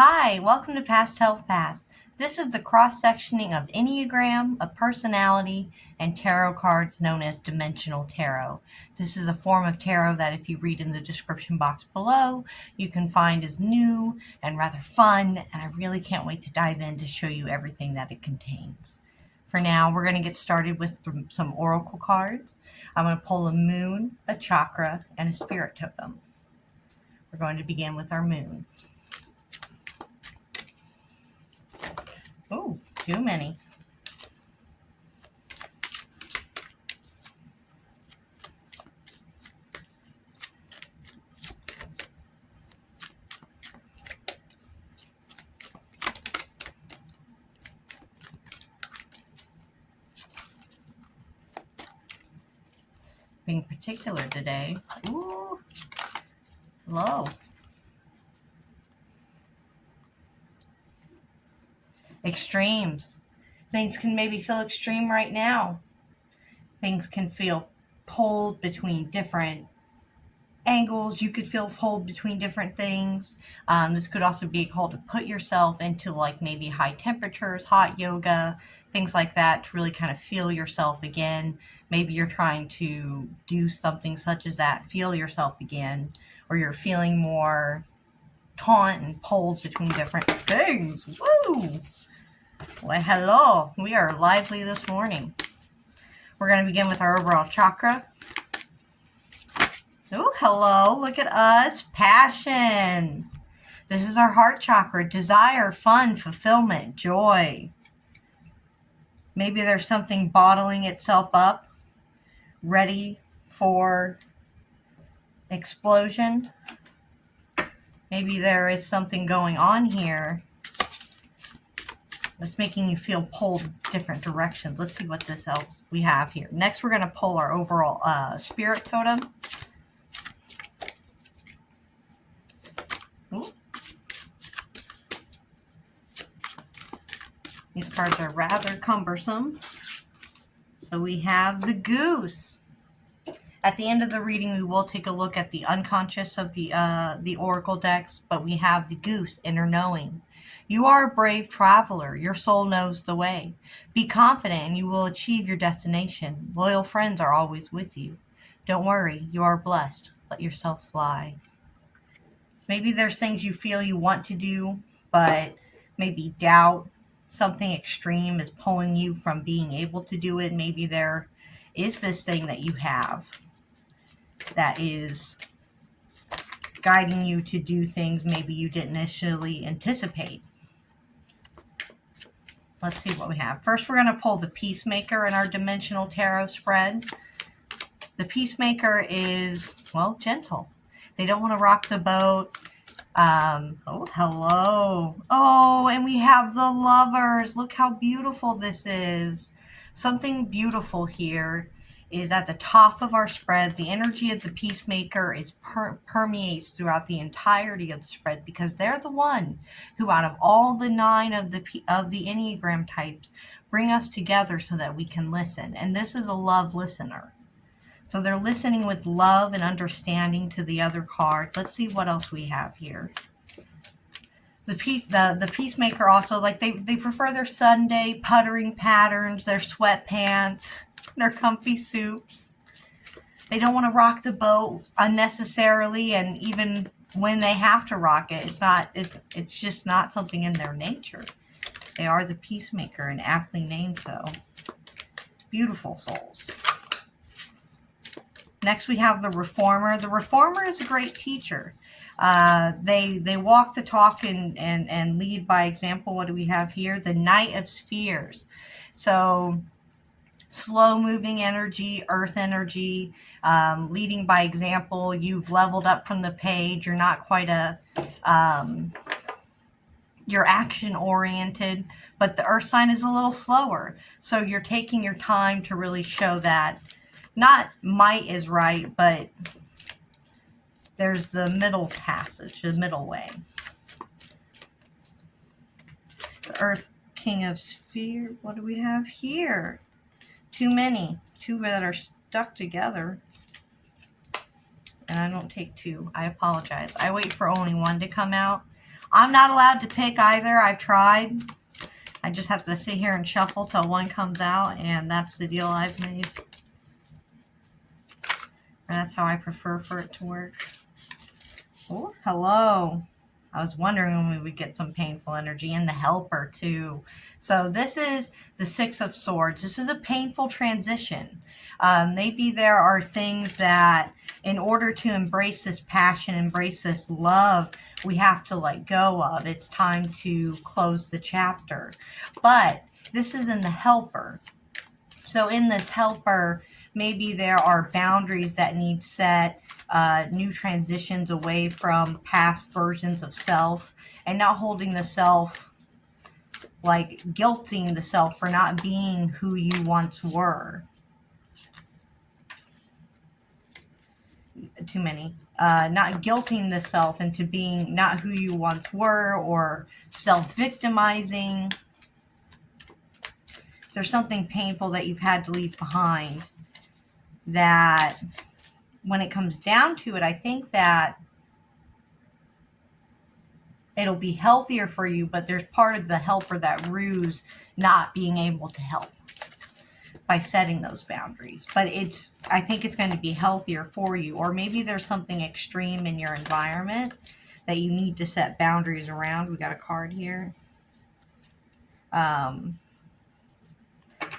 Hi, welcome to pastelpath. This is the cross-sectioning of Enneagram, a personality, and tarot cards known as dimensional tarot. This is a form of tarot that if you read in the description box below, you can find is new and rather fun, and I really can't wait to dive in to show you everything that it contains. For now, we're going to get started with some oracle cards. I'm going to pull a moon, a chakra, and a spirit totem. We're going to begin with our moon. Oh, too many. Being particular today. Ooh, low. Extremes. Things can maybe feel extreme right now. Things can feel pulled between different angles. You could feel pulled between different things. This could also be called to put yourself into like maybe high temperatures, hot yoga, things like that to really kind of feel yourself again. Maybe you're trying to do something such as that, feel yourself again, or you're feeling more taunt and pulled between different things. Woo! Well, hello. We are lively this morning. We're going to begin with our overall chakra. Oh, hello. Look at us. Passion. This is our heart chakra. Desire, fun, fulfillment, joy. Maybe there's something bottling itself up, ready for explosion. Maybe there is something going on here that's making you feel pulled different directions. Let's see what this else we have here. Next, we're going to pull our overall spirit totem. Ooh. These cards are rather cumbersome. So we have the goose. At the end of the reading, we will take a look at the unconscious of the oracle decks, but we have the goose, inner knowing. You are a brave traveler. Your soul knows the way. Be confident and you will achieve your destination. Loyal friends are always with you. Don't worry, you are blessed. Let yourself fly. Maybe there's things you feel you want to do, but maybe doubt, something extreme is pulling you from being able to do it. Maybe there is this thing that you have that is guiding you to do things maybe you didn't initially anticipate. Let's see what we have. First, we're going to pull the Peacemaker in our Dimensional Tarot spread. The Peacemaker is, well, gentle. They don't want to rock the boat. Oh, hello. Oh, and we have the Lovers. Look how beautiful this is. Something beautiful here is at the top of our spread. The energy of the Peacemaker is permeates throughout the entirety of the spread because they're the one who, out of all the 9 of the Enneagram types, bring us together so that we can listen. And this is a love listener. So they're listening with love and understanding to the other card. Let's see what else we have here. The Peacemaker also, like they prefer their Sunday puttering patterns, their sweatpants, their comfy suits. They don't want to rock the boat unnecessarily, and even when they have to rock it, it's just not something in their nature. They are the Peacemaker and aptly named so. Beautiful souls. Next, we have the Reformer. The Reformer is a great teacher. They walk the talk and lead by example. What do we have here? The Knight of Spheres. So slow-moving energy, earth energy, leading by example. You've leveled up from the page. You're not quite you're action-oriented, but the earth sign is a little slower. So you're taking your time to really show that not might is right, but there's the middle passage, the middle way. The Earth King of Sphere. What do we have here? Too many. 2 that are stuck together. And I don't take 2. I apologize. I wait for only 1 to come out. I'm not allowed to pick either. I've tried. I just have to sit here and shuffle till one comes out, and that's the deal I've made. And that's how I prefer for it to work. Oh, hello. I was wondering when we would get some painful energy, and the helper too. So this is the Six of Swords. This is a painful transition. Maybe there are things that in order to embrace this passion, embrace this love, we have to let go of. It's time to close the chapter. But this is in the helper. So in this helper, maybe there are boundaries that need set, new transitions away from past versions of self, and not holding the self, like guilting the self for not being who you once were. Too many. Not guilting the self into being not who you once were, or self-victimizing. There's something painful that you've had to leave behind, that when it comes down to it, I think that it'll be healthier for you, but there's part of the helper that rues not being able to help by setting those boundaries. But I think it's going to be healthier for you. Or maybe there's something extreme in your environment that you need to set boundaries around. We got a card here.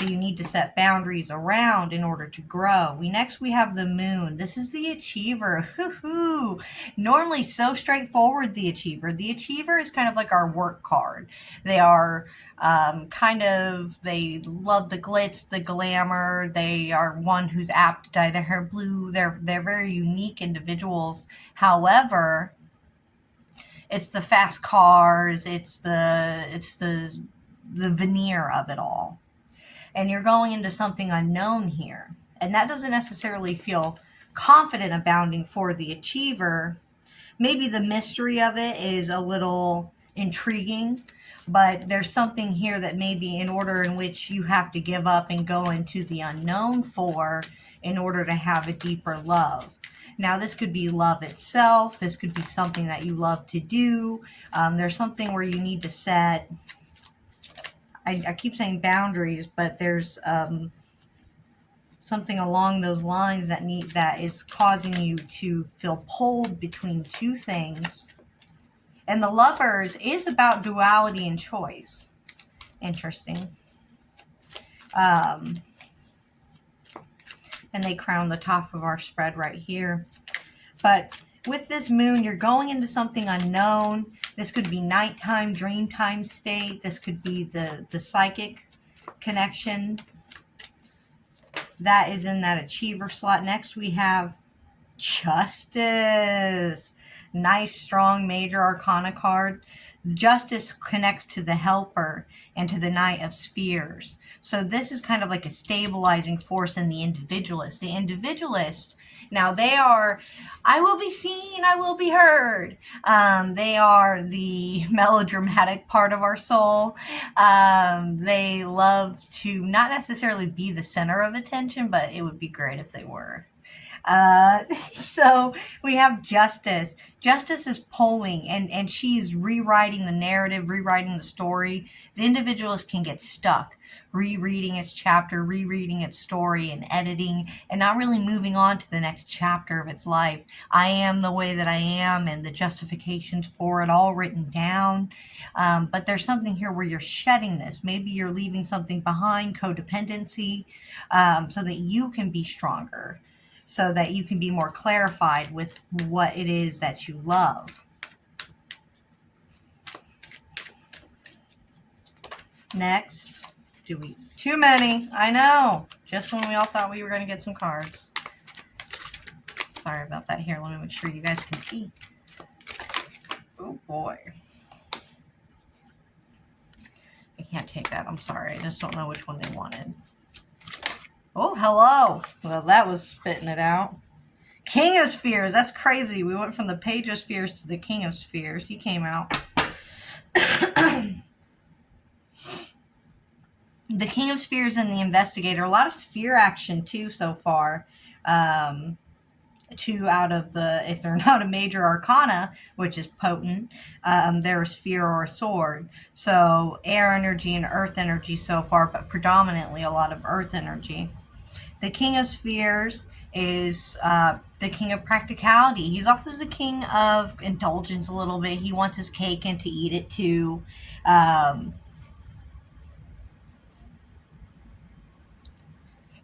You need to set boundaries around in order to grow. Next we have the Moon. This is the Achiever. Hoo-hoo. Normally so straightforward, the Achiever. The Achiever is kind of like our work card. They are they love the glitz, the glamour. They are one who's apt to dye their hair blue. They're very unique individuals. However, it's the fast cars. It's the veneer of it all. And you're going into something unknown here. And that doesn't necessarily feel confident abounding for the Achiever. Maybe the mystery of it is a little intriguing, but there's something here that maybe in order in which you have to give up and go into the unknown for in order to have a deeper love. Now, this could be love itself. This could be something that you love to do. There's something where you need to set... I keep saying boundaries, but there's something along those lines that is causing you to feel pulled between two things. And the Lovers is about duality and choice. Interesting. And they crown the top of our spread right here. But with this Moon, you're going into something unknown. This could be nighttime, dreamtime state. This could be the psychic connection. That is in that Achiever slot. Next we have Justice. Nice, strong, major arcana card. Justice connects to the Helper and to the Knight of Spheres. So this is kind of like a stabilizing force in the Individualist. The Individualist, now they are, I will be seen, I will be heard. They are the melodramatic part of our soul. They love to not necessarily be the center of attention, but it would be great if they were. So we have Justice. Justice is polling, and she's rewriting the narrative, rewriting the story. The Individualist can get stuck rereading its chapter, rereading its story, and editing, and not really moving on to the next chapter of its life. I am the way that I am, and the justifications for it all written down. But there's something here where you're shedding this. Maybe you're leaving something behind, codependency, so that you can be stronger, so that you can be more clarified with what it is that you love. Next, too many, I know, just when we all thought we were going to get some cards. Sorry about that. Here, let me make sure you guys can see. Oh boy. I can't take that, I'm sorry, I just don't know which one they wanted. Oh, hello. Well, that was spitting it out. King of Spheres. That's crazy. We went from the Page of Spheres to the King of Spheres. He came out. The King of Spheres and the Investigator. A lot of sphere action, too, so far. two out of the, if they're not a major arcana, which is potent, they're a sphere or a sword. So air energy and earth energy so far, but predominantly a lot of earth energy. The King of Spheres is the king of practicality. He's also the king of indulgence a little bit. He wants his cake and to eat it too.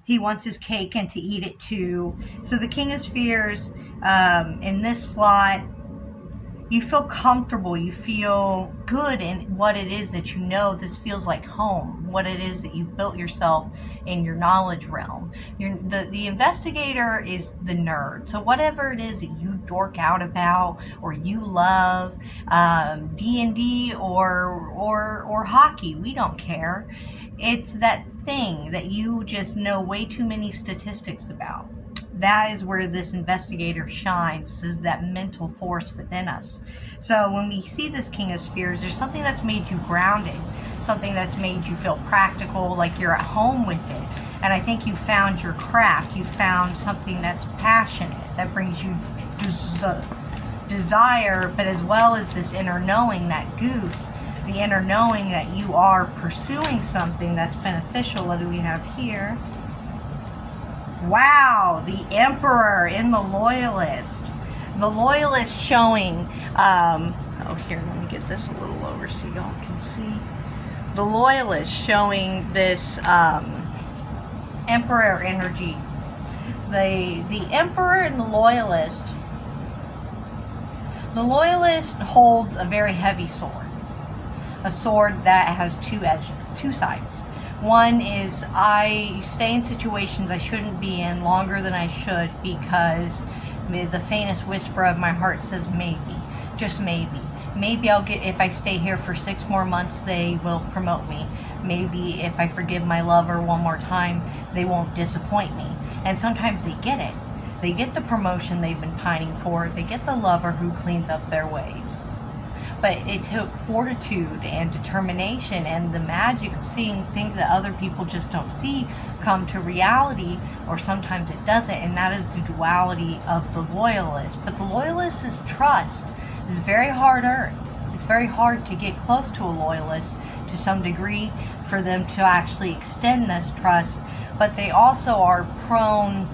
He wants his cake and to eat it too. So the King of Spheres, in this slot, you feel comfortable. You feel good in what it is that you know. This feels like home. What it is that you've built yourself in your knowledge realm. The investigator is the nerd. So whatever it is that you dork out about or you love, D&D or hockey, we don't care. It's that thing that you just know way too many statistics about. That is where this investigator shines. This is that mental force within us. So when we see this King of Spheres, there's something that's made you grounded, something that's made you feel practical, like you're at home with it. And I think you found your craft. You found something that's passionate, that brings you desire, but as well as this inner knowing, that goose, the inner knowing that you are pursuing something that's beneficial. What do we have here? Wow, the Emperor in the Loyalist. The Loyalist showing, oh, here, let me get this a little lower so y'all can see. The Loyalist showing this Emperor energy. The Emperor and the Loyalist holds a very heavy sword. A sword that has two edges, two sides. One is I stay in situations I shouldn't be in longer than I should because the faintest whisper of my heart says maybe, just maybe. Maybe I'll get, if I stay here for 6 more months, they will promote me. Maybe if I forgive my lover one more time, they won't disappoint me. And sometimes they get it. They get the promotion they've been pining for. They get the lover who cleans up their ways. But it took fortitude and determination and the magic of seeing things that other people just don't see come to reality, or sometimes it doesn't, and that is the duality of the Loyalist. But the Loyalist's trust is very hard earned. It's very hard to get close to a Loyalist to some degree for them to actually extend this trust, but they also are prone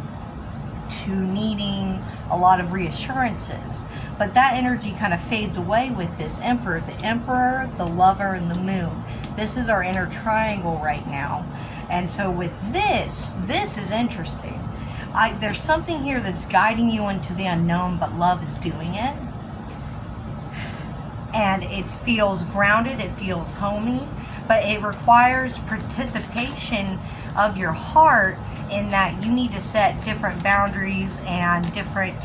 to needing a lot of reassurances. But that energy kind of fades away with this Emperor. The Emperor, the Lover, and the Moon. This is our inner triangle right now. And so with this is interesting. There's something here that's guiding you into the unknown, but love is doing it. And it feels grounded, it feels homey, but it requires participation of your heart in that you need to set different boundaries and different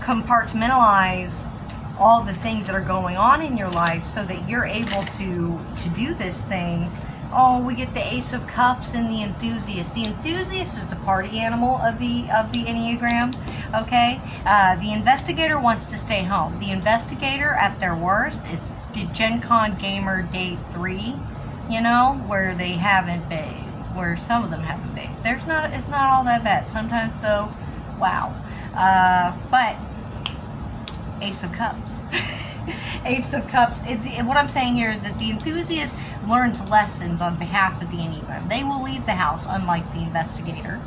compartmentalize all the things that are going on in your life so that you're able to do this thing. Oh, we get the Ace of Cups and the Enthusiast. The Enthusiast is the party animal of the Enneagram, okay? The Investigator wants to stay home. The Investigator, at their worst, is Gen Con Gamer Day 3, you know, where they haven't bathed, where some of them haven't bathed. It's not all that bad. Sometimes, though, wow. But Ace of Cups. Ace of Cups. What I'm saying here is that the Enthusiast learns lessons on behalf of the Enneagram. They will leave the house, unlike the Investigator.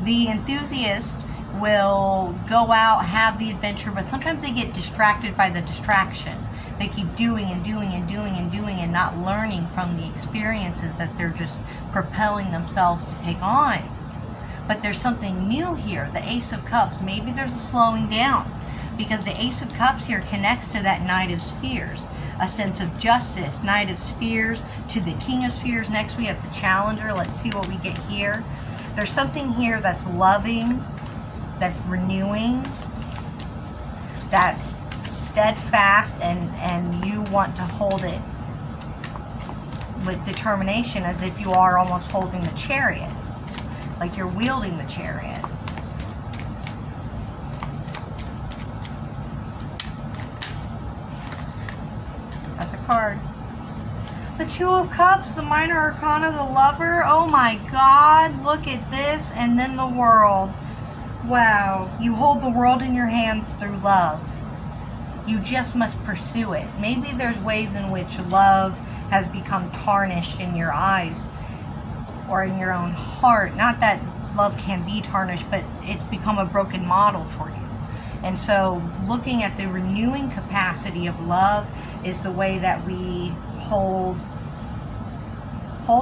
The Enthusiast will go out, have the adventure, but sometimes they get distracted by the distraction. They keep doing and doing and doing and doing and not learning from the experiences that they're just propelling themselves to take on. But there's something new here. The Ace of Cups. Maybe there's a slowing down, because the Ace of Cups here connects to that Knight of Spheres, a sense of justice. Knight of Spheres to the King of Spheres. Next we have the Challenger. Let's see what we get here. There's something here that's loving, that's renewing, that's steadfast, and you want to hold it with determination, as if you are almost holding the Chariot, like you're wielding the Chariot. That's a card. The Two of Cups, the minor arcana, the Lover. Oh my God, look at this. And then the World. Wow, you hold the world in your hands through love. You just must pursue it. Maybe there's ways in which love has become tarnished in your eyes or in your own heart. Not that love can be tarnished, but it's become a broken model for you. And so looking at the renewing capacity of love is the way that we hold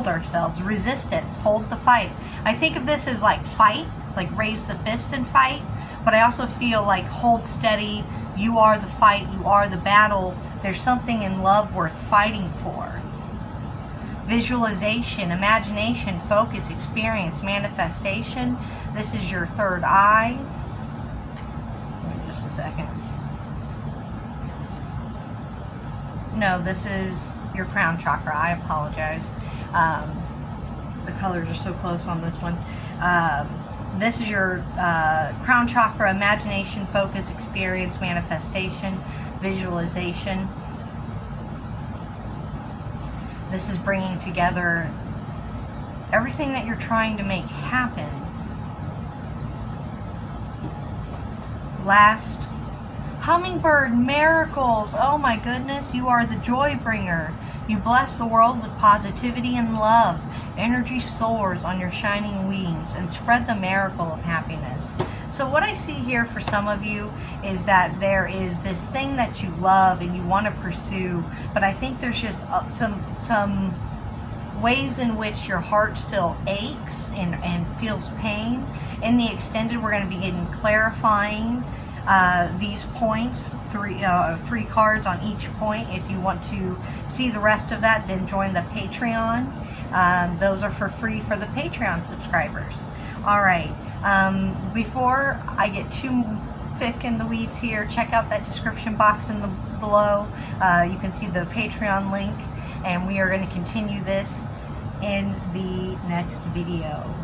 ourselves. Resistance, hold the fight. I think of this as like fight, like raise the fist and fight, but I also feel like hold steady. You are the fight, you are the battle. There's something in love worth fighting for. Visualization, imagination, focus, experience, manifestation. This is your third eye. Wait just a second. No, this is your crown chakra. I apologize. The colors are so close on this one. This is your crown chakra, imagination, focus, experience, manifestation, visualization. This is bringing together everything that you're trying to make happen. Last, hummingbird, miracles. Oh my goodness, you are the joy bringer. You bless the world with positivity and love. Energy soars on your shining wings and spread the miracle of happiness. So what I see here for some of you is that there is this thing that you love and you want to pursue, but I think there's just some ways in which your heart still aches and feels pain. In the extended, we're going to be getting clarifying these points, three cards on each point. If you want to see the rest of that, then join the Patreon. Those are for free for the Patreon subscribers. All right. Before I get too thick in the weeds here, check out that description box in the below. You can see the Patreon link, and we are going to continue this in the next video.